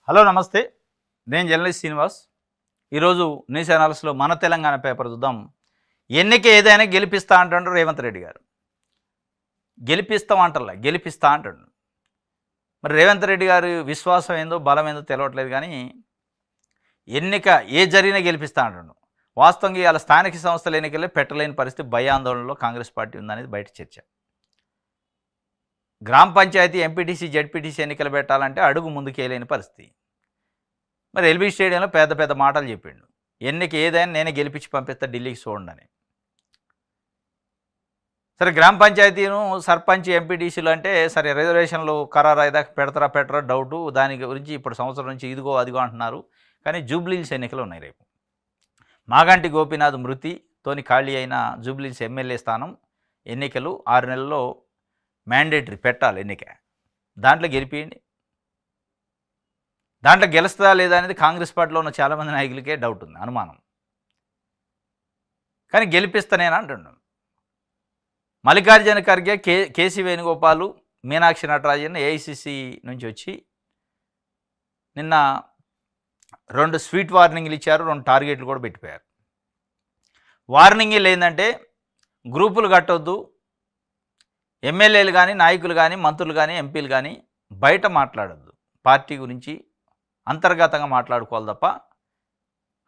Hello నమస్తే. నేను journalist Srinivas. ఈరోజు న్యూస్ అనాలిసిస్లో మన తెలంగాణ పేపర్ చూద్దాం. ఎన్నిక ఏదైనా గెలిపిస్తా అంటాడు రేవంత్ రెడ్డి గారు. గెలిపిస్తాం అంటలే, గెలిపిస్తా అంటాడు. మరి రేవంత్ రెడ్డి గారి విశ్వాసం ఏందో బలం ఏందో తెలియట్లేదు, కానీ ఎన్నిక ఏ జరిగినా గెలిపిస్తా అంటాడు. వాస్తవంగా ఇవాళ స్థానిక సంస్థల ఎన్నికలే పెట్టలేని పరిస్థితి, భయాందోళనలో కాంగ్రెస్ పార్టీ ఉందనేది బయట చర్చ. గ్రామ పంచాయతీ, ఎంపీటీసీ, జెడ్పీటీసీ ఎన్నికలు పెట్టాలంటే అడుగు ముందుకేయలేని పరిస్థితి. మరి ఎల్బీ స్టేడియంలో పెద్ద పెద్ద మాటలు చెప్పిండు. ఎన్నిక ఏదైనా నేనే గెలిపించి పంపిస్తా, ఢిల్లీకి చూడండి. సరే, గ్రామ పంచాయతీను సర్పంచ్, ఎంపీటీసీలు అంటే సరే రిజర్వేషన్లు ఖరారు అయ్యేదాకా పెట్టరా డౌటు. దాని గురించి ఇప్పుడు సంవత్సరం నుంచి ఇదిగో అదిగో అంటున్నారు. కానీ జూబ్లీహిల్స్ ఎన్నికలు ఉన్నాయి రేపు. మాగంటి గోపీనాథ్ మృతితోని ఖాళీ అయిన జూబ్లీహిల్స్ ఎమ్మెల్యే స్థానం ఎన్నికలు 6 నెలల్లో మ్యాండేటరీ పెట్టాలి ఎన్నిక. దాంట్లో గెలిపియండి. దాంట్లో గెలుస్తుందా లేదా అనేది కాంగ్రెస్ పార్టీలో ఉన్న చాలామంది నాయకులకే డౌట్ ఉంది, అనుమానం. కానీ గెలిపిస్తానేనా అంటున్నాను. మల్లికార్జున ఖర్గే, కేసీ వేణుగోపాలు, మీనాక్షి నటరాజన్ ఏఐసిసి నుంచి వచ్చి నిన్న 2 స్వీట్ వార్నింగ్లు ఇచ్చారు, 2 టార్గెట్లు కూడా పెట్టిపోయారు. వార్నింగ్లు ఏంటంటే గ్రూపులు కట్టొద్దు, ఎమ్మెల్యేలు కానీ, నాయకులు కానీ, మంత్రులు కానీ, ఎంపీలు కానీ బయట మాట్లాడొద్దు, పార్టీ గురించి అంతర్గతంగా మాట్లాడుకోవాలి తప్ప.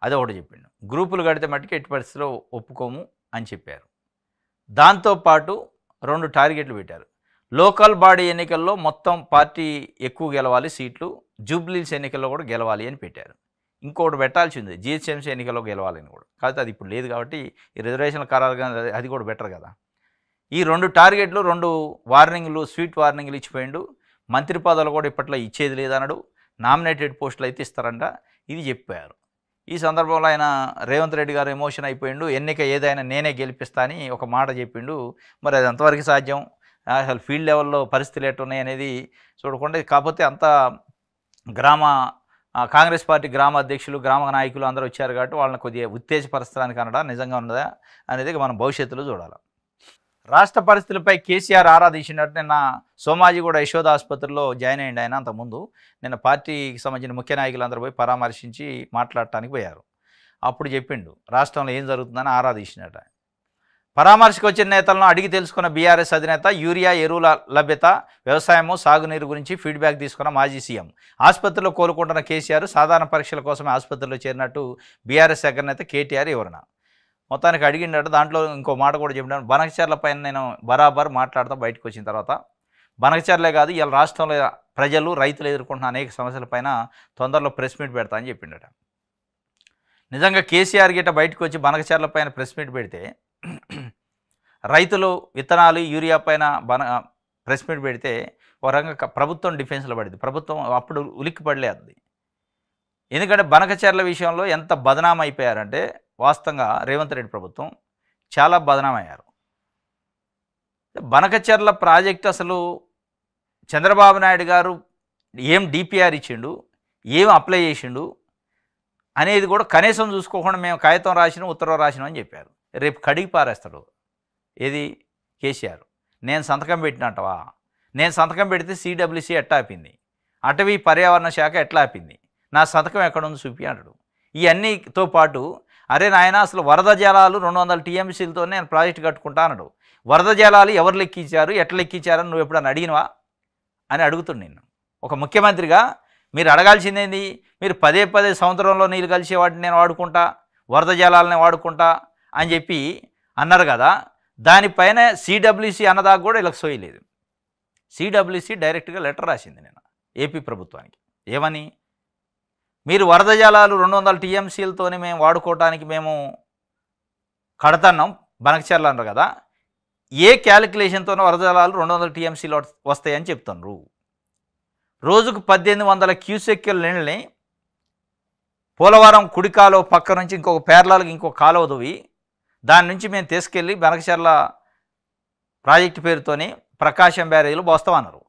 అదే ఒకటి చెప్పిండు. గ్రూపులు కడితే మట్టుకు ఎట్టి పరిస్థితిలో ఒప్పుకోము అని చెప్పారు. దాంతోపాటు 2 టార్గెట్లు పెట్టారు. లోకల్ బాడీ ఎన్నికల్లో మొత్తం పార్టీ ఎక్కువ గెలవాలి సీట్లు, జూబ్లీహిల్స్ ఎన్నికల్లో కూడా గెలవాలి అని పెట్టారు. ఇంకొకటి పెట్టాల్సింది, జిహెచ్ఎంసీ ఎన్నికల్లో గెలవాలని కూడా. కాకపోతే అది ఇప్పుడు లేదు కాబట్టి ఈ రిజర్వేషన్ల ఖరారుగా అది కూడా బెటర్ కదా. ఈ 2 టార్గెట్లు, 2 వార్నింగ్లు, స్వీట్ వార్నింగ్లు ఇచ్చిపోయిండు. మంత్రి పదవులు కూడా ఇప్పట్లో ఇచ్చేది లేదన్నాడు. నామినేటెడ్ పోస్టులు అయితే ఇస్తారంట, ఇది చెప్పారు. ఈ సందర్భంలో ఆయన రేవంత్ రెడ్డి గారు ఎమోషన్ అయిపోయిండు. ఎన్నిక ఏదైనా నేనే గెలిపిస్తా అని ఒక మాట చెప్పిండు. మరి అది ఎంతవరకు సాధ్యం, అసలు ఫీల్డ్ లెవెల్లో పరిస్థితులు ఎట్టున్నాయి అనేది చూడకుండా. కాకపోతే అంత కాంగ్రెస్ పార్టీ గ్రామ అధ్యక్షులు, గ్రామ నాయకులు అందరూ వచ్చారు కాబట్టి వాళ్ళని కొద్దిగా ఉత్తేజపరచడానికి అనడా నిజంగా ఉన్నదా అనేది మనం భవిష్యత్తులో చూడాలి. రాష్ట్ర పరిస్థితులపై కేసీఆర్ ఆరా తీసినట్టు నిన్న సోమాజిగూడ యశోద ఆసుపత్రిలో జాయిన్ అయ్యిండు ఆయన. అంతకుముందు నిన్న పార్టీకి సంబంధించిన ముఖ్య నాయకులందరూ పోయి పరామర్శించి మాట్లాడటానికి పోయారు. అప్పుడు చెప్పిండు రాష్ట్రంలో ఏం జరుగుతుందని ఆరా తీసినట్టు. పరామర్శకు వచ్చిన నేతలను అడిగి తెలుసుకున్న బీఆర్ఎస్ అధినేత యూరియా ఎరువుల లభ్యత, వ్యవసాయము, సాగునీరు గురించి ఫీడ్బ్యాక్ తీసుకున్న మాజీ సీఎం. ఆసుపత్రిలో కోలుకుంటున్న కేసీఆర్ సాధారణ పరీక్షల కోసమే ఆసుపత్రిలో చేరినట్టు బీఆర్ఎస్ అగ్రనేత కేటీఆర్ వివరణ. మొత్తానికి అడిగిండట. దాంట్లో ఇంకో మాట కూడా చెప్పినాను. బనకచర్ల పైన నేను బరాబర్ మాట్లాడతా బయటకు వచ్చిన తర్వాత. బనకచర్లే కాదు, ఇలా రాష్ట్రంలో ప్రజలు, రైతులు ఎదుర్కొంటున్న అనేక సమస్యలపైన తొందరలో ప్రెస్ మీట్ పెడతా అని చెప్పిండట. నిజంగా కేసీఆర్ గిట్ట బయటకు వచ్చి బనకచర్ల పైన ప్రెస్ మీట్ పెడితే, రైతులు విత్తనాలు, యూరియా పైన ప్రెస్ మీట్ పెడితే ఒక రకంగా ప్రభుత్వం డిఫెన్స్లో పడింది. ప్రభుత్వం అప్పుడు ఉలిక్కి పడలేదు. ఎందుకంటే బనకచర్ల విషయంలో ఎంత బదనాం అయిపోయారంటే, వాస్తవంగా రేవంత్ రెడ్డి ప్రభుత్వం చాలా బదనామయ్యారు. బనకచర్ల ప్రాజెక్టు అసలు చంద్రబాబు నాయుడు గారు ఏం డిపిఆర్ ఇచ్చిండు, ఏం అప్లై చేసిండు అనేది కూడా కనీసం చూసుకోకుండా మేము కాగితం రాసినాం, ఉత్తర్వు రాసినాం అని చెప్పారు. రేపు కడిగి పారేస్తాడు. ఏది కేసీఆర్, నేను సంతకం పెట్టినట్టవా, నేను సంతకం పెడితే సిడబ్ల్యూసి ఎట్లా ఆపింది, అటవీ పర్యావరణ శాఖ ఎట్లా ఆపింది, నా సంతకం ఎక్కడుంది చూపి అంటాడు. ఇవన్నీతో పాటు అరే నాయన అసలు వరద జలాలు 200 టీఎంసీలతో నేను ప్రాజెక్టు కట్టుకుంటా అన్నాడు. వరద జలాలు ఎవరు లెక్కించారు, ఎట్లా లెక్కించారని నువ్వు ఎప్పుడన్నా అడిగినవా అని అడుగుతుంది. నేను ఒక ముఖ్యమంత్రిగా మీరు అడగాల్సిందేంది, మీరు పదే సముద్రంలో నీళ్ళు కలిసే వాటిని నేను వాడుకుంటా, వరద జలాలని వాడుకుంటా అని చెప్పి అన్నారు కదా. దానిపైన సిడబ్ల్యూసి అన్నదాకా కూడా ఇలా సోయలేదు. సిడబ్ల్యూసి డైరెక్ట్గా లెటర్ రాసింది నేను ఏపీ ప్రభుత్వానికి. ఏమని, మీరు వరద జలాలు 200 టీఎంసీలతోనే మేము వాడుకోవటానికి మేము కడతన్నాం బనకచర్ల అన్నారు కదా, ఏ క్యాలిక్యులేషన్తోనో వరద జలాలు 200 టీఎంసీలు వస్తాయని చెప్తున్నారు. రోజుకు 1800 క్యూసెక్కుల నీళ్ళని పోలవరం కుడి కాలువ పక్క నుంచి ఇంకొక పేర్లాలకు ఇంకొక కాలువ దువ్వి దాని నుంచి మేము తీసుకెళ్ళి బనకచర్ల ప్రాజెక్టు పేరుతోని ప్రకాశం బ్యారేజీలు పోస్తామన్నారు.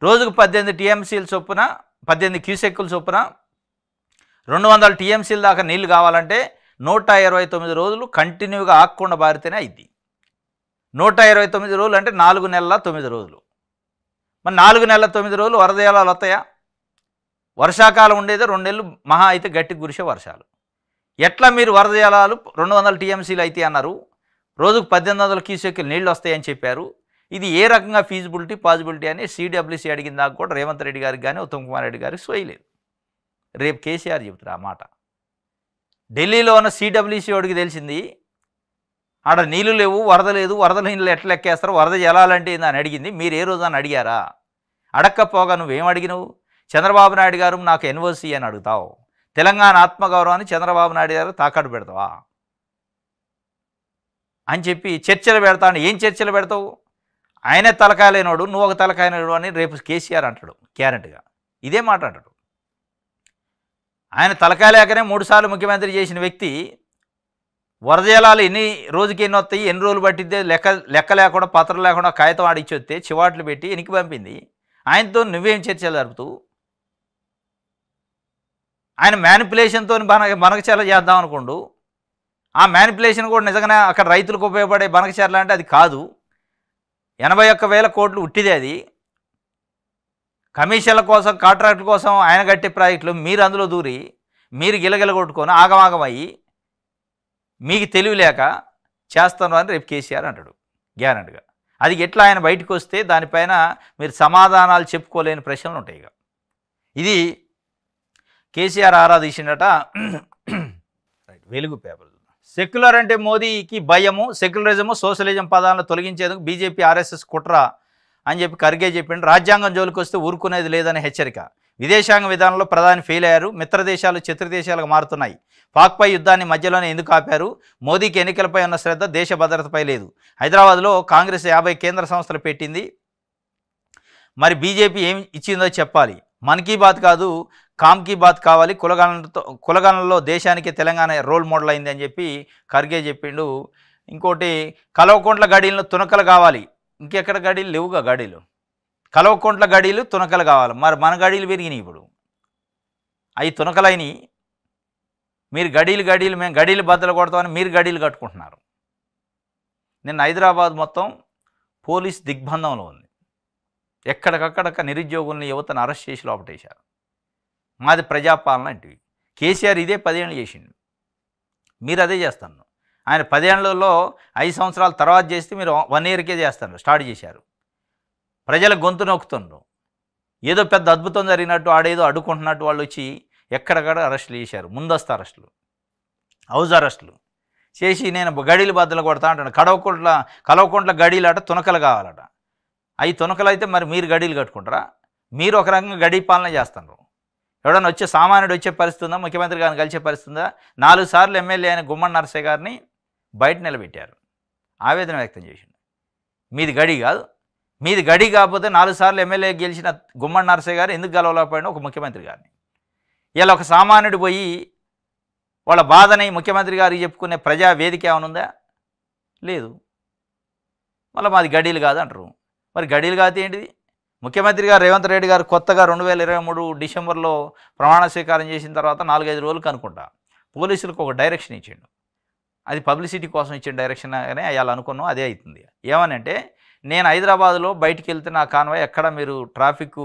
రోజుకు 18 టీఎంసీల చొప్పున, 18 క్యూసెక్కుల చొప్పున 200 టీఎంసీల దాకా నీళ్లు కావాలంటే 129 రోజులు కంటిన్యూగా ఆగకుండా బారితేనే అయింది. 129 రోజులు అంటే 4 నెలల 9 రోజులు. మరి 4 నెలల 9 రోజులు వరద జలాలు వస్తాయా? వర్షాకాలం ఉండేది 2 నెలలు మహా అయితే గట్టి కురిసే వర్షాలు. ఎట్లా మీరు వరద జలాలు 200 టీఎంసీలు అయితే అన్నారు, రోజుకు 1800 క్యూసెక్కులు నీళ్ళు వస్తాయని చెప్పారు. ఇది ఏ రకంగా ఫీజిబిలిటీ పాజిబిలిటీ అని సిడబ్ల్యూసీ అడిగిన దాకా కూడా రేవంత్ రెడ్డి గారికి కానీ ఉత్తమ్ కుమార్ రెడ్డి గారికి సోయలేదు. రేపు కేసీఆర్ చెబుతారు ఆ మాట. ఢిల్లీలో ఉన్న సిడబ్ల్యూసీ వాడికి తెలిసింది ఆడ నీళ్లు లేవు, వరద లేదు, వరద నీళ్ళు ఎట్లా లెక్కేస్తారు, వరద జలాలంటే ఏందని అడిగింది. మీరు ఏ రోజు అని అడిగారా? అడక్కపోగా నువ్వేం అడిగినవు? చంద్రబాబు నాయుడు గారు నాకు ఎన్ఓసి అని అడుగుతావు. తెలంగాణ ఆత్మగౌరవాన్ని చంద్రబాబు నాయుడు గారు తాకట్టు పెడతావా అని చెప్పి చర్చలు పెడతాను. ఏం చర్చలు పెడతావు? ఆయనే తలకాయ లేనోడు, నువ్వు ఒక తలకాయ లేనోడు అని రేపు కేసీఆర్ అంటాడు గ్యారెంటీగా. ఇదే మాట్లాడాడు. ఆయన తలకాయ లేకనే 3 సార్లు ముఖ్యమంత్రి చేసిన వ్యక్తి వరద జలాలు రోజుకి ఎన్ని వస్తాయి, ఎన్ని రోజులు పట్టిద్దే లెక్క లేకుండా, పత్రం లేకుండా కాగితం ఆడిచ్చి వస్తే చివాట్లు పెట్టి ఎనికి పంపింది. ఆయనతో నువ్వేం చర్చలు జరుపుతూ ఆయన మ్యానిపులేషన్తో బనకచర్ల చేద్దాం అనుకోండు. ఆ మ్యానిపులేషన్ కూడా నిజంగానే అక్కడ రైతులకు ఉపయోగపడే బనకచర్ల అంటే అది కాదు. 81,000 కోట్లు ఉట్టిదే. అది కమిషన్ల కోసం, కాంట్రాక్టుల కోసం ఆయన కట్టే ప్రాజెక్టులు మీరు అందులో దూరి మీరు గిలగిల కొట్టుకొని ఆగమాగమయ్యి మీకు తెలివి లేక చేస్తాను అని రేపు కేసీఆర్ అంటాడు గ్యారెంటీగా. అది ఎట్లా ఆయన బయటకు వస్తే దానిపైన మీరు సమాధానాలు చెప్పుకోలేని ప్రశ్నలు ఉంటాయి. ఇక ఇది కేసీఆర్ ఆరాధించినట. వెలుగు పేపర్. సెక్యులర్ అంటే మోదీకి భయము, సెక్యులరిజము సోషలిజం పదాలను తొలగించేందుకు బీజేపీ ఆర్ఎస్ఎస్ కుట్ర అని చెప్పి ఖర్గే చెప్పిండు. రాజ్యాంగం జోలికి వస్తే ఊరుకునేది లేదని హెచ్చరిక. విదేశాంగ విధానంలో ప్రధాని ఫెయిల్ అయ్యారు, మిత్రదేశాలు శత్రుదేశాలుగా మారుతున్నాయి. పాక్పై యుద్ధాన్ని మధ్యలోనే ఎందుకు ఆపారు? మోదీకి ఎన్నికలపై ఉన్న శ్రద్ధ దేశ భద్రతపై లేదు. హైదరాబాద్లో కాంగ్రెస్ 50 కేంద్ర సంస్థలు పెట్టింది. మరి బీజేపీ ఏం ఇచ్చిందో చెప్పాలి. మన్ కీ బాత్ కాదు, కామ్ కీ బాత్ కావాలి. కులగణనలో దేశానికి తెలంగాణ రోల్ మోడల్ అయింది అని చెప్పి ఖర్గే చెప్పిండు. ఇంకోటి కల్వకుంట్ల గడీలను తునకలు కావాలి. ఇంకెక్కడ గడీలు లేవుగా. గడీలు కల్వకుంట్ల గడీలు తునకలు కావాలి. మరి మన గడీలు పెరిగినాయి. ఇప్పుడు అవి తునకలైనవి. మీరు గడీలు మేము గడీలు బద్దలు కొడతామని మీరు గడీలు కట్టుకుంటున్నారు. నిన్న హైదరాబాద్ మొత్తం పోలీస్ దిగ్బంధంలో ఉంది. ఎక్కడికక్కడ నిరుద్యోగుల్ని, యువతను అరెస్ట్ చేసి లోపటేశారు. మాది ప్రజాపాలన అంటివి. కేసీఆర్ ఇదే 10 ఏళ్ళు చేసిండు. మీరు అదే చేస్తాను. ఆయన 10 ఏళ్లలో 5 సంవత్సరాల తర్వాత చేస్తే మీరు 1 ఇయర్కే చేస్తారు. స్టార్ట్ చేశారు. ప్రజల గొంతు నొక్కుతుండ్రు. ఏదో పెద్ద అద్భుతం జరిగినట్టు, ఆడేదో అడ్డుకుంటున్నట్టు వాళ్ళు వచ్చి ఎక్కడక్కడ అరెస్టులు చేశారు. ముందస్తు అరెస్టులు, హౌస్ అరెస్టులు చేసి నేను గడీలు బద్దలు కొడతా అంటాను. కల్వకుంట్ల గడీలు అట తునకలు కావాలట. అవి తునకలు అయితే మరి మీరు గడీలు కట్టుకుంటారా? మీరు ఒక రకంగా గడీ పాలన చేస్తున్నారు. ఎవడన్నా వచ్చే సామాన్యుడు వచ్చే పరిస్థితి ఉందా? ముఖ్యమంత్రి గారిని కలిసే పరిస్థితి ఉందా? 4 సార్లు ఎమ్మెల్యే అయిన గుమ్మడి నరసయ్య గారిని బయట నిలబెట్టారు. ఆవేదన వ్యక్తం చేసిండు. మీది గడి కాదు. మీది గడి కాకపోతే 4 సార్లు ఎమ్మెల్యే గెలిచిన గుమ్మడి నరసయ్య గారు ఎందుకు గెలవలేకపోయినా ఒక ముఖ్యమంత్రి గారిని. ఇలా ఒక సామాన్యుడు పోయి వాళ్ళ బాధని ముఖ్యమంత్రి గారికి చెప్పుకునే ప్రజా వేదిక ఏమైనా ఉందా? లేదు. మళ్ళీ మాది గడీలు కాదు అంటారు. మరి గడీలు కాదు ఏంటిది? ముఖ్యమంత్రి గారు రేవంత్ రెడ్డి గారు కొత్తగా 2023 డిసెంబర్లో ప్రమాణ స్వీకారం చేసిన తర్వాత 4-5 రోజులకు అనుకుంటా పోలీసులకు ఒక డైరెక్షన్ ఇచ్చిండు. అది పబ్లిసిటీ కోసం ఇచ్చిన డైరెక్షన్ అనే అయ్యాలి అనుకున్నాం. అదే అవుతుంది. ఏమనంటే, నేను హైదరాబాద్లో బయటికి వెళ్తే నా కాన్వాయ్ ఎక్కడ మీరు ట్రాఫిక్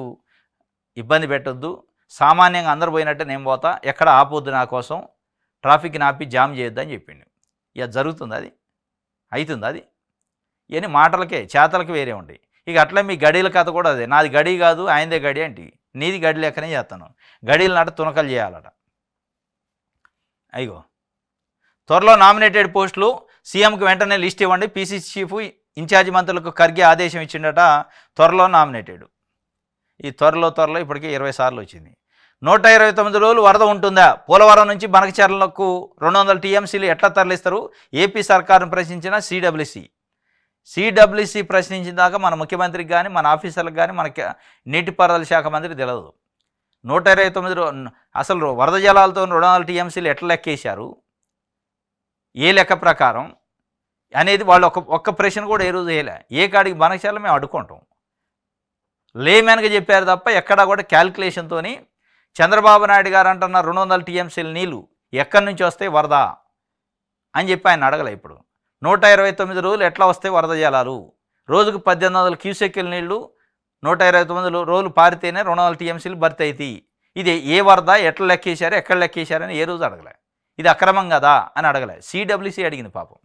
ఇబ్బంది పెట్టొద్దు, సామాన్యంగా అందరు పోయినట్టే నేను పోతా, ఎక్కడ ఆపొద్దు, నా కోసం ట్రాఫిక్ని ఆపి జామ్ చేయొద్దు అని చెప్పిండు. ఇక జరుగుతుంది. అది అవుతుంది. అది ఇవన్నీ మాటలకే, చేతలకి వేరే ఉంటాయి. ఇక అట్లా మీ గడీల కథ కూడా అదే. నాది గడి కాదు, ఆయనదే గడి అంటే నీది గడి లెక్కనే చేస్తాను. గడీలు నాట తునకలు చేయాలట. అయ్యో, త్వరలో నామినేటెడ్ పోస్టులు సీఎంకి వెంటనే లిస్ట్ ఇవ్వండి. పీసీసీ చీఫ్ ఇన్ఛార్జి మంత్రులకు ఖర్గే ఆదేశం ఇచ్చిండట. త్వరలో నామినేటెడ్. ఈ త్వరలో ఇప్పటికే 20 సార్లు వచ్చింది. 129 రోజులు వరద ఉంటుందా? పోలవరం నుంచి బనకచర్లకు 200 టీఎంసీలు ఎట్లా తరలిస్తారు? ఏపీ సర్కారును ప్రశ్నించిన సిడబ్ల్యూసీ ప్రశ్నించిన దాకా మన ముఖ్యమంత్రికి కానీ, మన ఆఫీసర్లకు కానీ, మనకి నీటిపారుదల శాఖ మంత్రికి తెలియదు. 129 అసలు వరద జలాలతో 200 టీఎంసీలు ఎట్లా లెక్కేశారు, ఏ లెక్క ప్రకారం అనేది వాళ్ళు ఒక్క ప్రశ్న కూడా ఏ రోజు వేయలే. ఏ కాడికి బనకచర్ల మేము అడ్డుకుంటాం లేమేనగా చెప్పారు తప్ప ఎక్కడా కూడా క్యాల్కులేషన్తో. చంద్రబాబు నాయుడు గారు అంటున్న 200 టీఎంసీల నీళ్ళు ఎక్కడి నుంచి వస్తాయి వరద అని చెప్పి ఆయన అడగలే. ఇప్పుడు 129 రోజులు ఎట్లా వస్తాయి వరద జలాలు? రోజుకు 1800 క్యూసెక్కుల నీళ్లు 129 రోజులు పారితేనే 200 టీఎంసీలు భర్తీ అవుతాయి. ఇది ఏ వరద ఎట్లా లెక్కేశారు, ఎక్కడ లెక్కేశారని ఏ రోజు అడగలే. ఇది అక్రమం కదా అని అడగలే. సిడబ్ల్యూసీ అడిగింది పాపం.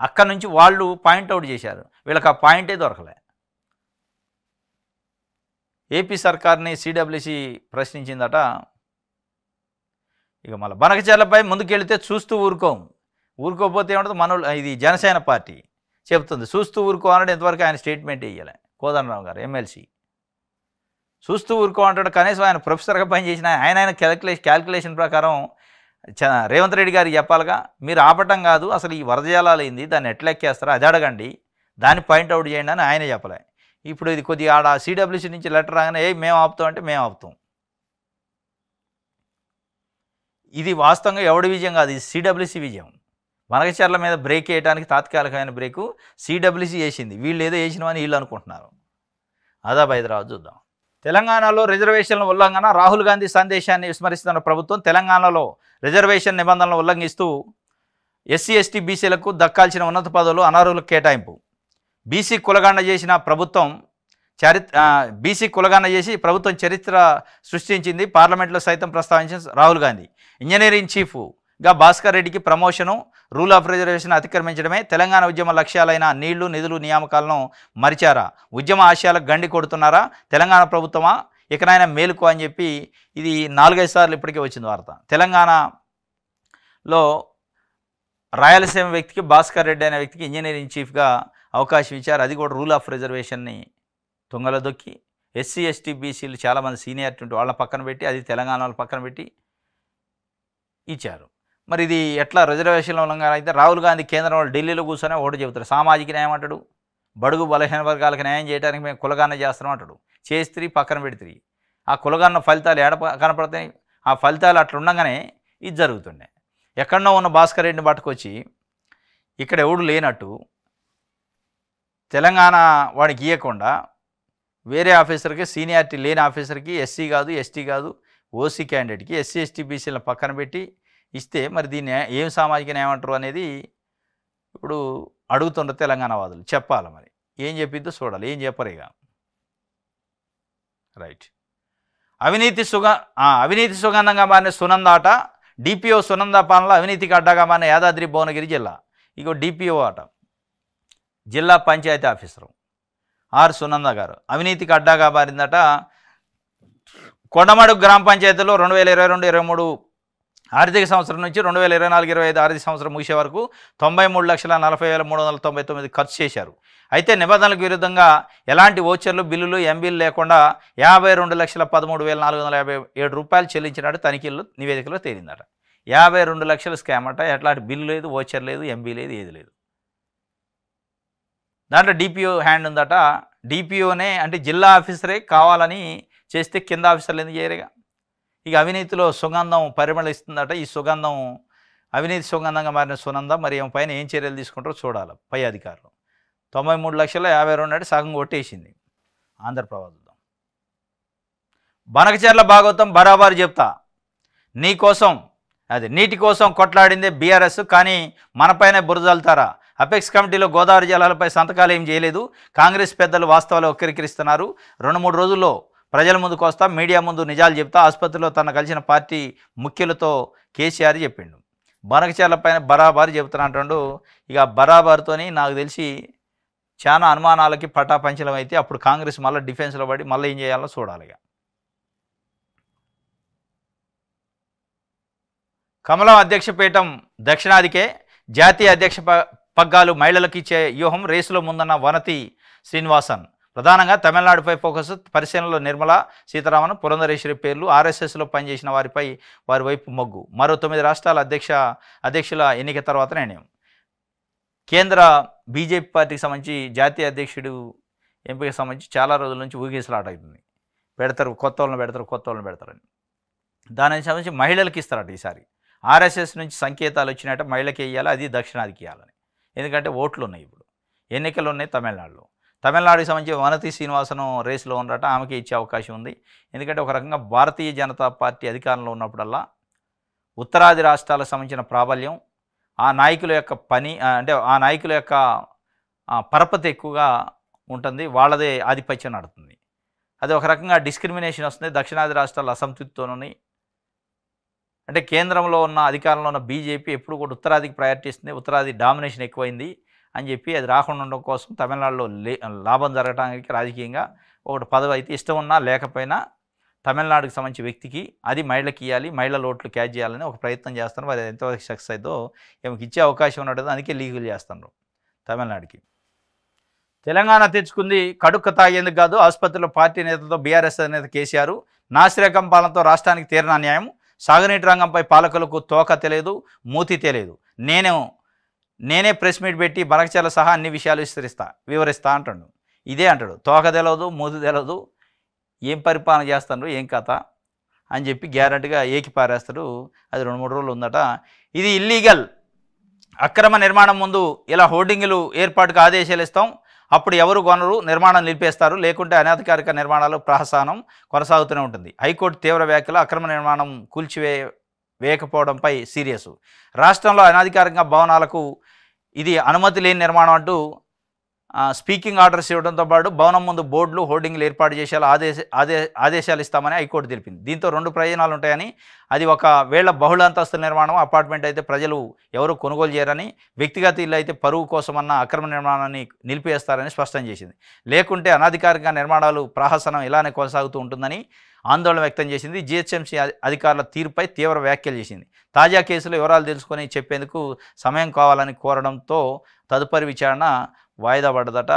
అక్కడ నుంచి వాళ్ళు పాయింట్అవుట్ చేశారు, వీళ్ళకి ఆ పాయింటే దొరకలే. ఏపీ సర్కార్ని సిడబ్ల్యూసీ ప్రశ్నించిందట. ఇక మళ్ళీ బనకచెర్లపై ముందుకెళ్తే చూస్తూ ఊరుకోపోతే ఏమంటుంది ఇది జనసేన పార్టీ చెప్తుంది. చూస్తూ ఊరుకో అన్నాడు. ఇంతవరకు ఆయన స్టేట్మెంట్ ఇవ్వలే. కోదండరావు గారు ఎమ్మెల్సీ చూస్తూ ఊరుకో అంటాడు. కనీసం ఆయన ప్రొఫెసర్గా పనిచేసిన ఆయన క్యాల్కులేషన్ ప్రకారం రేవంత్ రెడ్డి గారికి చెప్పాలిగా. మీరు ఆపటం కాదు, అసలు ఈ వరద జలాలు అయింది, దాన్ని ఎట్లా ఎక్కేస్తారో అది అడగండి, దాన్ని పాయింట్అవుట్ చేయండి అని ఆయనే చెప్పలే. ఇప్పుడు ఇది కొద్దిగా ఆడ సిడబ్ల్యూసీ నుంచి లెటర్ రాగానే మేము ఆపుతాం అంటే మేము ఆపుతాం. ఇది వాస్తవంగా ఎవడి విజయం కాదు, ఇది సిడబ్ల్యూసీ విజయం. బనకచెర్ల మీద బ్రేక్ వేయడానికి తాత్కాలికమైన బ్రేకు సిడబ్ల్యూసీ వేసింది. వీళ్ళు ఏదో వేసినామని వీళ్ళు అనుకుంటున్నారు. అదాబ్ హైదరాబాద్ చూద్దాం. తెలంగాణలో రిజర్వేషన్ల ఉల్లంఘన, రాహుల్ గాంధీ సందేశాన్ని విస్మరిస్తున్న ప్రభుత్వం తెలంగాణలో రిజర్వేషన్ నిబంధనలను ఉల్లంఘిస్తూ ఎస్సీ ఎస్టీ బీసీలకు దక్కాల్సిన ఉన్నత పదవులు అనర్హులకు కేటాయింపు. బీసీ కులగణన చేసి ప్రభుత్వం చరిత్ర సృష్టించింది. పార్లమెంట్లో సైతం ప్రస్తావించిన రాహుల్ గాంధీ. ఇంజనీరింగ్ చీఫ్గా భాస్కర్ రెడ్డికి ప్రమోషను, రూల్ ఆఫ్ రిజర్వేషన్ అతిక్రమించడమే తెలంగాణ ఉద్యమ లక్ష్యాలైన నీళ్లు నిధులు నియామకాలను మరిచారా? ఉద్యమ ఆశయాలకు గండి కొడుతున్నారా తెలంగాణ ప్రభుత్వమా? ఇకనైనా మేలుకో అని చెప్పి ఇది 4-5 సార్లు ఇప్పటికే వచ్చింది వార్త. తెలంగాణలో రాయలసీమ వ్యక్తికి, భాస్కర్ రెడ్డి అనే వ్యక్తికి ఇంజనీరింగ్ చీఫ్గా అవకాశం ఇచ్చారు. అది కూడా రూల్ ఆఫ్ రిజర్వేషన్ని తుంగలో దొక్కి. ఎస్సీ ఎస్టీ బీసీలు చాలామంది సీనియారిటీ ఉంటే వాళ్ళ పక్కన పెట్టి, అది తెలంగాణ వాళ్ళ పక్కన పెట్టి ఇచ్చారు. మరి ఇది ఎట్లా రిజర్వేషన్ల ఉల్లంఘన అయితే? రాహుల్ గాంధీ కేంద్రం వాళ్ళు ఢిల్లీలో కూర్చొని ఒకటి చెబుతారు, సామాజిక న్యాయం అంటాడు, బడుగు బలహీన వర్గాలకు న్యాయం చేయడానికి మేము కులగణన చేస్తున్నాం అంటాడు. చేస్త్రీ పక్కన పెడితే ఆ కులగణన ఫలితాలు కనపడతాయి. ఆ ఫలితాలు అట్లా ఉండగానే ఇది జరుగుతుండే. ఎక్కడో ఉన్న భాస్కర్ రెడ్డిని పట్టుకొచ్చి ఇక్కడ ఎవడు లేనట్టు తెలంగాణ వాడికి ఇవ్వకుండా వేరే ఆఫీసర్కి, సీనియారిటీ లేని ఆఫీసర్కి, ఎస్సీ కాదు ఎస్టీ కాదు ఓసీ క్యాండిడేట్కి ఎస్సీ ఎస్టీ బీసీలను పక్కన పెట్టి ఇస్తే మరి దీన్ని ఏం సామాజిక న్యాయం అంటారు అనేది ఇప్పుడు అడుగుతుండ్రు తెలంగాణ వాదులు. చెప్పాలి మరి ఏం చెప్పిద్దో చూడాలి. ఏం చెప్పరు ఇక. రైట్. అవినీతి సుగంధంగా మారిన సునంద ఆట. డిపిఓ సునంద పాలనలో అవినీతికి అడ్డాగా మారిన యాదాద్రి భువనగిరి జిల్లా. ఇగో డిపిఓ ఆట, జిల్లా పంచాయతీ ఆఫీసరు ఆర్ సునంద గారు అవినీతికి అడ్డాగా మారిందట. కొండమడుగు గ్రామ పంచాయతీలో 2022-23 ఆర్థిక సంవత్సరం నుంచి 2024-25 ఆర్థిక సంవత్సరం ముగిసే వరకు 93,40,399 ఖర్చు చేశారు. అయితే నిబంధనలకు విరుద్ధంగా ఎలాంటి ఓచర్లు, బిల్లులు, ఎంబీలు లేకుండా 52,13,457 రూపాయలు చెల్లించినట్టు తనిఖీల్లో నివేదికలో తేలిందట. 52 లక్షల స్కామ్ అట. ఎట్లాంటి బిల్లు లేదు, ఓచర్ లేదు, ఎంబీ లేదు, ఏది లేదు. దాంట్లో డిపిఓ హ్యాండ్ ఉందట. డిపిఓనే అంటే జిల్లా ఆఫీసరే కావాలని చేస్తే కింద ఆఫీసర్లు ఎందుకు చేయరుగా. ఇక అవినీతిలో సుగంధం పరిమళిస్తుందట. ఈ సుగంధం అవినీతి సుగంధంగా మారిన సునంద మరి ఏం పైన ఏం చర్యలు తీసుకుంటారో చూడాలి పై అధికారులు. 93,52 అంటే సగం కొట్టేసింది. ఆంధ్రప్రభ చూద్దాం. బనకచెర్ల భాగవతం బరాబరు చెప్తా, నీటి కోసం కొట్లాడిందే బీఆర్ఎస్, కానీ మనపైనే బురదలుతారా? అపెక్స్ కమిటీలో గోదావరి జలాలపై సంతకాలు ఏం చేయలేదు. కాంగ్రెస్ పెద్దలు వాస్తవాలు వక్రీకరిస్తున్నారు. 2-3 రోజుల్లో ప్రజల ముందుకు వస్తా, మీడియా ముందు నిజాలు చెప్తా, ఆసుపత్రిలో తన కలిసిన పార్టీ ముఖ్యులతో కేసీఆర్ చెప్పిండు. బనకచెర్ల పైన బరాబరు చెబుతున్నా అంటాడు. ఇక బరాబరుతోని నాకు తెలిసి చాలా అనుమానాలకి పటాపంచలం అయితే అప్పుడు కాంగ్రెస్ మళ్ళీ డిఫెన్స్లో పడి మళ్ళీ ఏం చేయాలో చూడాలి. ఇక కమలం అధ్యక్ష పీఠం దక్షిణాదికే, జాతీయ అధ్యక్ష పగ్గాలు మహిళలకు ఇచ్చే వ్యూహం రేసులో ముందన్న వనతి శ్రీనివాసన్. ప్రధానంగా తమిళనాడుపై ఫోకస్. పరిశీలనలో నిర్మలా సీతారామన్, పురంధరేశ్వరి పేర్లు. ఆర్ఎస్ఎస్లో పనిచేసిన వారి వైపు మొగ్గు. మరో 9 రాష్ట్రాల అధ్యక్షుల ఎన్నిక తర్వాత నిర్ణయం. కేంద్ర బీజేపీ పార్టీకి సంబంధించి జాతీయ అధ్యక్షుడు ఎంపిక సంబంధించి చాలా రోజుల నుంచి ఊగిసలాట అవుతుంది. కొత్త వాళ్ళని పెడతారని. దానికి సంబంధించి మహిళలకు ఇస్తారట ఈసారి. ఆర్ఎస్ఎస్ నుంచి సంకేతాలు వచ్చినట్టు మహిళకి వేయాలి, అది దక్షిణాదికి ఇవ్వాలని. ఎందుకంటే ఓట్లు ఉన్నాయి, ఇప్పుడు ఎన్నికలు ఉన్నాయి తమిళనాడులో. తమిళనాడుకి సంబంధించి వనతి శ్రీనివాసన్ రేసులో ఉండట, ఆమెకి ఇచ్చే అవకాశం ఉంది. ఎందుకంటే ఒక రకంగా భారతీయ జనతా పార్టీ అధికారంలో ఉన్నప్పుడల్లా ఉత్తరాది రాష్ట్రాలకు సంబంధించిన ప్రాబల్యం, ఆ నాయకుల యొక్క పని అంటే ఆ నాయకుల యొక్క పరపతి ఎక్కువగా ఉంటుంది, వాళ్ళదే ఆధిపత్యం నడుతుంది. అది ఒక రకంగా డిస్క్రిమినేషన్ వస్తుంది. దక్షిణాది రాష్ట్రాలు అసంతృప్తితోనున్నాయి. అంటే కేంద్రంలో ఉన్న అధికారంలో ఉన్న బీజేపీ ఎప్పుడు కూడా ఉత్తరాదికి ప్రయారిటీ ఇస్తుంది, ఉత్తరాది డామినేషన్ ఎక్కువైంది అని చెప్పి అది రాకుండా ఉండడం కోసం తమిళనాడులో లాభం జరగడానికి రాజకీయంగా ఒకటి పదవి అయితే ఇష్టం ఉన్నా లేకపోయినా తమిళనాడుకి సంబంధించిన వ్యక్తికి అది మహిళకి ఇవ్వాలి, మహిళల ఓట్లు క్యాచ్ చేయాలని ఒక ప్రయత్నం చేస్తున్నారు. మరి ఎంతవరకు సక్సెస్ అయితే ఏమికి ఇచ్చే అవకాశం ఉండదు, అందుకే లీగల్ చేస్తున్నారు తమిళనాడుకి. తెలంగాణ తెచ్చుకుంది కడుక్క తాగేందుకు కాదు, ఆసుపత్రిలో పార్టీ నేతలతో బీఆర్ఎస్ నేత కేసీఆర్ నాసిరకం పాలనతో రాష్ట్రానికి తీరని అన్యాయం, సాగునీటి రంగంపై పాలకులకు తోక తెలియదు, మూతి తెలియదు, నేనే ప్రెస్ మీట్ పెట్టి బనకచర్ల సహా అన్ని విషయాలు వివరిస్తా అంటాడు. ఇదే అంటాడు, తోక తెలియదు, మూతి తెలియదు, ఏం పరిపాలన చేస్తాడు, ఏం కథ అని చెప్పి గ్యారెంటీగా ఏకి పారేస్తాడు. అది 2-3 రోజులు ఉందట. ఇది ఇల్లీగల్, అక్రమ నిర్మాణం ముందు ఇలా హోర్డింగులు ఏర్పాటుకు ఆదేశాలు ఇస్తాం, అప్పుడు ఎవరు కొనరు, నిర్మాణం నిలిపేస్తారు, లేకుంటే అనధికారిక నిర్మాణాలు ప్రహసనం కొనసాగుతూనే ఉంటుంది. హైకోర్టు తీవ్ర వ్యాఖ్యలు, అక్రమ నిర్మాణం వేయకపోవడంపై సీరియస్. రాష్ట్రంలో అనధికారికంగా భవనాలకు ఇది అనుమతి లేని నిర్మాణం అంటూ స్పీకింగ్ ఆర్డర్స్ ఇవ్వడంతో పాటు భవనం ముందు బోర్డులు, హోర్డింగ్లు ఏర్పాటు చేసేలా ఆదేశాలు ఇస్తామని హైకోర్టు తెలిపింది. దీంతో 2 ప్రయోజనాలు ఉంటాయని, అది ఒక వేళ బహుళ అంతస్తుల నిర్మాణం అపార్ట్మెంట్ అయితే ప్రజలు ఎవరు కొనుగోలు చేయరని, వ్యక్తిగత ఇల్లు అయితే పరువు కోసమన్న అక్రమ నిర్మాణాన్ని నిలిపివేస్తారని స్పష్టం చేసింది. లేకుంటే అనధికారిక నిర్మాణాలు ప్రహసనం ఇలానే కొనసాగుతూ ఉంటుందని ఆందోళన వ్యక్తం చేసింది. జీహెచ్ఎంసీ అధికారుల తీరుపై తీవ్ర వ్యాఖ్యలు చేసింది. తాజా కేసులో వివరాలు తెలుసుకొని చెప్పేందుకు సమయం కావాలని కోరడంతో తదుపరి విచారణ వాయిదా పడ్డదట.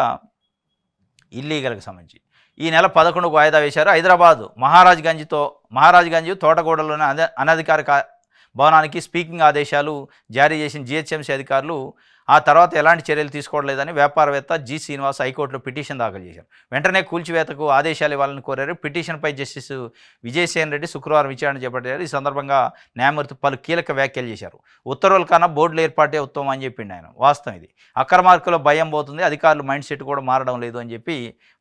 ఇల్లీగల్కి సంబంధించి ఈ నెల 11కు వాయిదా వేశారు. హైదరాబాద్ మహారాజ్గంజ్ తోటగూడలోని అనధికారిక భవనానికి స్పీకింగ్ ఆదేశాలు జారీ చేసిన జీహెచ్ఎంసీ అధికారులు ఆ తర్వాత ఎలాంటి చర్యలు తీసుకోవట్లేదని వ్యాపారవేత్త జి శ్రీనివాస్ హైకోర్టులో పిటిషన్ దాఖలు చేశారు. వెంటనే కూల్చివేతకు ఆదేశాలు ఇవ్వాలని కోరారు. పిటిషన్పై జస్టిస్ విజయసేన్ రెడ్డి శుక్రవారం విచారణ చేపట్టారు. ఈ సందర్భంగా న్యాయమూర్తి పలు కీలక వ్యాఖ్యలు చేశారు. ఉత్తర్వుల కన్నా బోర్డులు ఏర్పాటే ఉత్తమం అని చెప్పిండు ఆయన. వాస్తవం ఇది. అక్రమార్కుల భయం పోతుంది, అధికారులు మైండ్ సెట్ కూడా మారడం లేదు అని చెప్పి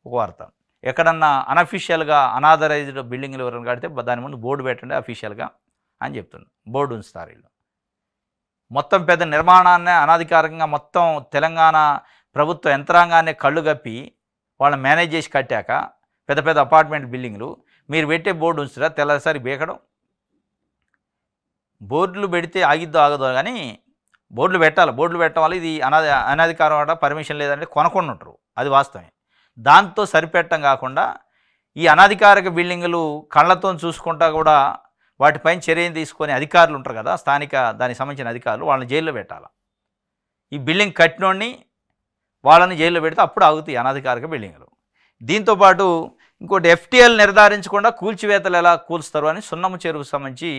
ఒక వార్త. ఎక్కడన్నా అనఫిషియల్గా అనాథరైజ్డ్ బిల్డింగ్లు ఎవరైనా కడితే దాని ముందు బోర్డు పెట్టండి అఫీషియల్గా అని చెప్తున్నాను. బోర్డు ఉంచుతారు వీళ్ళు. మొత్తం పెద్ద నిర్మాణాన్ని అనధికారికంగా మొత్తం తెలంగాణ ప్రభుత్వ యంత్రాంగాన్ని కళ్ళు గప్పి వాళ్ళని మేనేజ్ చేసి కట్టాక పెద్ద పెద్ద అపార్ట్మెంట్ బిల్డింగ్లు మీరు పెట్టే బోర్డు ఉంచుతారా? తెల్లసారి బేకడం. బోర్డులు పెడితే ఆగదో కానీ బోర్డులు పెట్టాలి. బోర్డులు పెట్టడం వల్ల ఇది అనధికారం పర్మిషన్ లేదంటే కొనకుండా ఉంటారు, అది వాస్తవమే. దాంతో సరిపెట్టడం కాకుండా ఈ అనధికారిక బిల్డింగులు కళ్ళతో చూసుకుంటా కూడా వాటిపైన చర్యలు తీసుకొని అధికారులు ఉంటారు కదా, స్థానిక దానికి సంబంధించిన అధికారులు, వాళ్ళని జైల్లో పెట్టాలి. ఈ బిల్డింగ్ కట్టినోడిని వాళ్ళని జైల్లో పెడితే అప్పుడు ఆగుతాయి అనధికారిక బిల్డింగులు. దీంతోపాటు ఇంకోటి ఎఫ్టీఎల్ నిర్ధారించకుండా కూల్చివేతలు ఎలా కూల్స్తారు అని సున్నమ చెరువుకు సంబంధించి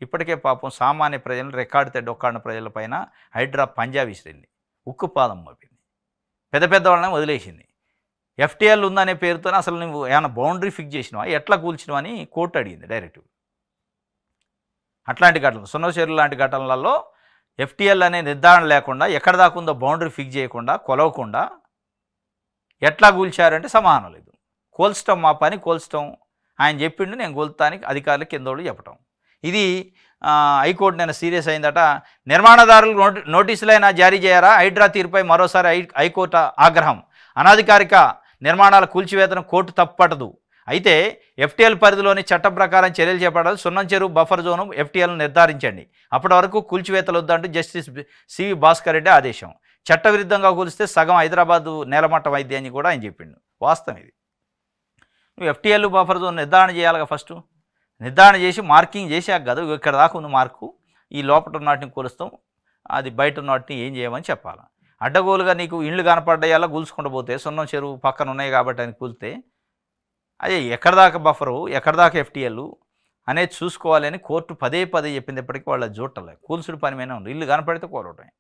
ఇప్పటికే పాపం సామాన్య ప్రజలను రెక్కాడితే డొక్కాడిన ప్రజలపైన హైడ్రా పంజా విసిరింది, ఉక్కుపాదం మోపింది, పెద్ద పెద్ద వాళ్ళని వదిలేసింది. ఎఫ్టీఎల్ ఉందనే పేరుతో అసలు నువ్వు ఏమైనా బౌండరీ ఫిక్స్ చేసినావా, ఎట్లా కూల్చినావు అని కోర్టు అడిగింది డైరెక్ట్. అట్లాంటి ఘటనలు సున్నమ చెరువు లాంటి ఘటనలలో ఎఫ్టీఎల్ అనే నిర్ధారణ లేకుండా ఎక్కడ దాకా ఉందో బౌండరీ ఫిక్స్ చేయకుండా కొలవకుండా ఎట్లా కూల్చారంటే సమానం లేదు. కోల్చడం మా పని, కోల్చడం ఆయన చెప్పిండు, నేను కోల్తానికి అధికారులు కిందోళ్ళు చెప్పటం. ఇది హైకోర్టు నేను సీరియస్ అయిందట. నిర్మాణదారులు నోటీసులైనా జారీ చేయారా? హైడ్రా తీరుపై మరోసారి హైకోర్టు ఆగ్రహం. అనధికారిక నిర్మాణాల కూల్చివేతను కోర్టు తప్పపట్టదు, అయితే ఎఫ్టీఎల్ పరిధిలోని చట్టం ప్రకారం చర్యలు చేపట్టాలి. సున్నం చెరువు బఫర్ జోను ఎఫ్టీఎల్ను నిర్ధారించండి, అప్పటి వరకు కూల్చివేతలు వద్దంటూ జస్టిస్ సివి భాస్కర్ రెడ్డి ఆదేశం. చట్టవిరుద్ధంగా కూలిస్తే సగం హైదరాబాద్ నేలమట్టం అయింది అని కూడా ఆయన చెప్పిండు. వాస్తవం ఇది. నువ్వు ఎఫ్టీఎల్ బఫర్ జోన్ నిర్ధారణ చేయాలిగా, ఫస్ట్ నిర్ధారణ చేసి మార్కింగ్ చేసాక కదా ఇక్కడ దాకా ఉన్న మార్కు, ఈ లోపల ఉన్నటిని కూలుస్తాం, అది బయట ఉన్నటిని ఏం చేయమని చెప్పాలి. అడ్డగోలుగా నీకు ఇండ్లు కనపడ్డాయల్లా కూల్చుకుంటూ పోతే సున్నం చెరువు పక్కన ఉన్నాయి కాబట్టి అని కూలితే అదే ఎక్కడ దాకా బఫరు, ఎక్కడ దాకా ఎఫ్టీఎల్ అనేది చూసుకోవాలి అని కోర్టు పదే చెప్పింది. ఎప్పటికీ వాళ్ళ జోటలే కూల్చుడు పని మీద ఉంది, ఇల్లు కనపడితే కోలవటమే.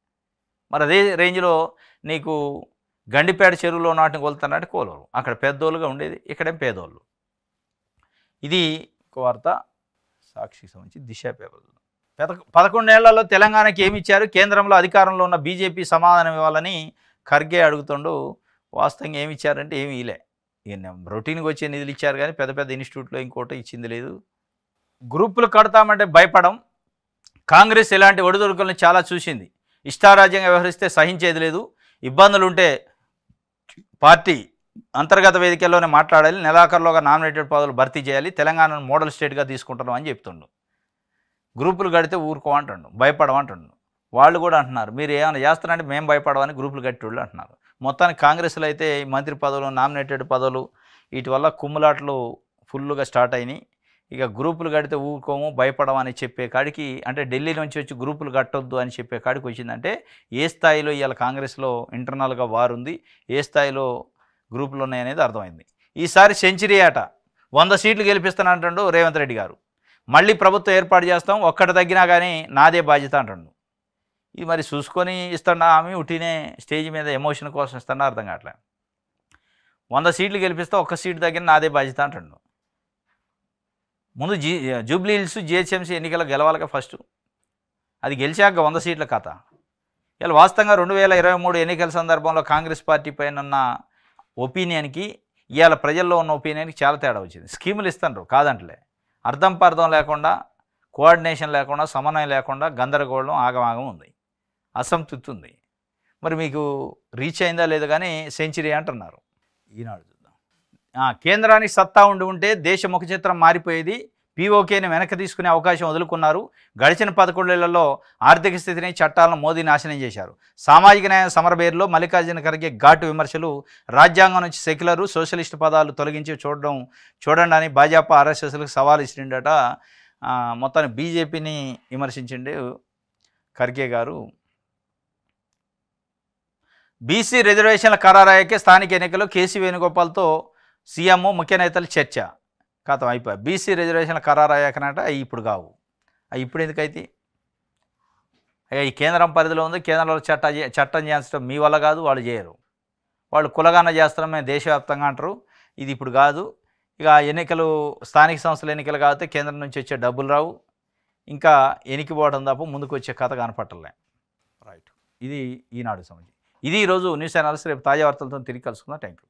మరి అదే రేంజ్లో నీకు గండిపేట చెరువులో నాటిని కొలుతానంటే కోలరు, అక్కడ పెద్దోళ్ళుగా ఉండేది, ఇక్కడేం పేదోళ్ళు. ఇది ఒక వార్త. సాక్షికి సంబంధించి దిశ పేపర్. 11 ఏళ్లలో తెలంగాణకి ఏమి ఇచ్చారు? కేంద్రంలో అధికారంలో ఉన్న బీజేపీ సమాధానం ఇవ్వాలని ఖర్గే అడుగుతుండు. వాస్తవంగా ఏమి ఇచ్చారంటే ఏమీ ఇలే. రొటీన్గా వచ్చే నిధులు ఇచ్చారు కానీ పెద్ద పెద్ద ఇన్స్టిట్యూట్లో ఇంకోటి ఇచ్చింది లేదు. గ్రూపులు కడతామంటే భయపడం. కాంగ్రెస్ ఇలాంటి ఒడిదుడుకులను చాలా చూసింది, ఇష్టారాజ్యంగా వ్యవహరిస్తే సహించేది లేదు, ఇబ్బందులు ఉంటే పార్టీ అంతర్గత వేదికల్లోనే మాట్లాడాలి, నెలాఖరులోగా నామినేటెడ్ పదవులు భర్తీ చేయాలి, తెలంగాణను మోడల్ స్టేట్గా తీసుకుంటున్నాం అని చెప్తుండు. గ్రూపులు కడితే ఊరుకోమంటుండు, భయపడమంటుండు. వాళ్ళు కూడా అంటున్నారు మీరు ఏమైనా చేస్తారంటే మేము భయపడమని గ్రూపులు కట్టేవాళ్ళు అంటున్నారు. మొత్తానికి కాంగ్రెస్లో అయితే ఈ మంత్రి పదవులు, నామినేటెడ్ పదవులు వీటి వల్ల కుమ్ములాట్లు ఫుల్గా స్టార్ట్ అయినాయి. ఇక గ్రూపులు కడితే ఊరుకోము, భయపడమని చెప్పే కాడికి, అంటే ఢిల్లీ నుంచి వచ్చి గ్రూపులు కట్టొద్దు అని చెప్పే కాడికి వచ్చిందంటే ఏ స్థాయిలో ఇవాళ కాంగ్రెస్లో ఇంటర్నల్గా వారు ఉంది, ఏ స్థాయిలో గ్రూపులు ఉన్నాయనేది అర్థమైంది. ఈసారి సెంచరీ ఆట 100 సీట్లు గెలిపిస్తానంటాడు రేవంత్ రెడ్డి గారు. మళ్ళీ ప్రభుత్వం ఏర్పాటు చేస్తాం, ఒక్కటి తగ్గినా కానీ నాదే బాధ్యత అంటాడు. ఇది మరి చూసుకొని ఇస్తున్నా ఆమె ఉట్టినే స్టేజ్ మీద ఎమోషన్ కోసం ఇస్తున్నా అర్థం కావట్లేదు. 100 సీట్లు గెలిపిస్తే ఒక్క సీటు తగ్గిన నాదే బాధ్యత అంటాడు. ముందు జూబ్లీ హిల్స్ జిహెచ్ఎంసీ ఎన్నికలు గెలవాలిగా ఫస్ట్, అది గెలిచాక 100 సీట్ల కథ. ఇలా వాస్తవంగా 2023 ఎన్నికల సందర్భంలో కాంగ్రెస్ పార్టీ పైన ఉన్న ఒపీనియన్కి ఇవాళ ప్రజల్లో ఉన్న ఒపీనియన్కి చాలా తేడా వచ్చింది. స్కీములు ఇస్తున్నారు కాదంటలే, అర్థం పర్థం లేకుండా, కోఆర్డినేషన్ లేకుండా, సమన్వయం లేకుండా గందరగోళం ఆగమాగం ఉంది, అసంతృప్తి ఉంది. మరి మీకు రీచ్ అయిందా లేదు కానీ సెంచరీ అంటున్నారు. ఈనాడు చూద్దాం. కేంద్రానికి సత్తా ఉంటే దేశ ముఖ చిత్రం మారిపోయేది, పీఓకేని వెనక్కి తీసుకునే అవకాశం వదులుకున్నారు. గడిచిన 11 ఏళ్లలో ఆర్థిక స్థితిని, చట్టాలను మోదీ నాశనం చేశారు. సామాజిక న్యాయ సమరబేరులో మల్లికార్జున ఖర్గే ఘాటు విమర్శలు. రాజ్యాంగం నుంచి సెక్యులరు, సోషలిస్టు పదాలు తొలగించి చూడండి అని భాజపా ఆర్ఎస్ఎస్లకు సవాల్ ఇచ్చిండట. మొత్తాన్ని బీజేపీని విమర్శించిండు ఖర్గే గారు. బీసీ రిజర్వేషన్ల ఖరారయ్యాకే స్థానిక ఎన్నికల్లో కేసీ వేణుగోపాల్తో సీఎం ముఖ్య నేతలు చర్చ. కథం అయిపోయి బీసీ రిజర్వేషన్ల ఖరారయ్యాకనట అవి ఇప్పుడు కావు, అవి ఇప్పుడు ఎందుకైతే ఈ కేంద్రం పరిధిలో ఉంది, కేంద్రంలో చట్టం చేయించడం మీ వల్ల కాదు, వాళ్ళు చేయరు. వాళ్ళు కులగాన చేస్తాం మేము దేశవ్యాప్తంగా అంటారు, ఇది ఇప్పుడు కాదు. ఇక ఎన్నికలు స్థానిక సంస్థల ఎన్నికలు కాబట్టి కేంద్రం నుంచి వచ్చే డబ్బులు రావు, ఇంకా ఎనికిపోవడం తప్ప ముందుకు వచ్చే కథ కనపట్టలే. రైట్, ఇది ఈనాడు సంబంధించి. ఇది ఈరోజు న్యూస్ అనాలిసిస్. రేపు తాజా వార్తలతో తిరిగి కలుసుకుందాం. Thank you.